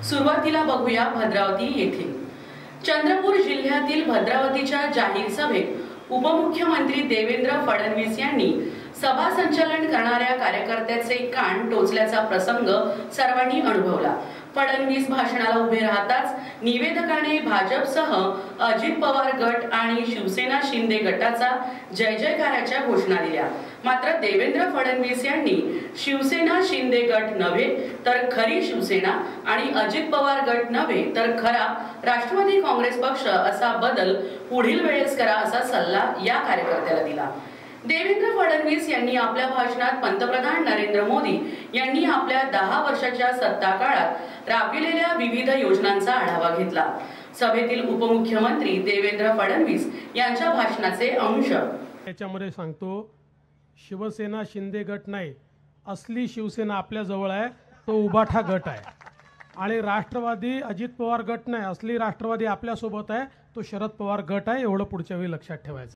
सुरुवातीला बघूया भद्रावती येथे। चंद्रपूर जिल्ह्यातील भद्रावतीच्या जाहीर सभेत उपमुख्यमंत्री देवेंद्र फडणवीस यांनी सभा संचालन करणाऱ्या कार्यकर्त्याचे कान टोचल्याचा प्रसंग सर्वांनी अनुभवला। फडणवीस भाषणाला उभे राहताच निवेदकाने भाजपसह अजित पवार गट आणि शिवसेना शिंदे गटाचा जय जयकाराच्या घोषणा दिल्या। मात्र देवेंद्र फडणवीस यांनी शिवसेना शिंदे गट नव्हे तर खरी शिवसेना आणि अजित पवार गट नव्हे तर खरा राष्ट्रवादी काँग्रेस पक्ष असा बदल पुढील वेळेस करा असा सल्ला या कार्यकर्त्याला दिला। देवेंद्र फडणवीस यांनी आपल्या भाषणात पंतप्रधान नरेंद्र मोदी यांनी आपल्या 10 वर्षाच्या सत्ता काळात राबविलेल्या विविध योजनांचा आढावा घेतला। सभेतील उपमुख्यमंत्री देवेंद्र फडणवीस यांच्या भाषणाचे अंश याच्यामध्ये सांगतो, शिवसेना शिंदे गट नाही, असली शिवसेना आपल्या जवळ आहे, तो उबाठा गट आहे। आणि राष्ट्रवादी अजित पवार गट नाही, असली राष्ट्रवादी आपल्या सोबत आहे, तो शरद पवार गट आहे। एवढं पुढच्या वेळी लक्षात ठेवायचं।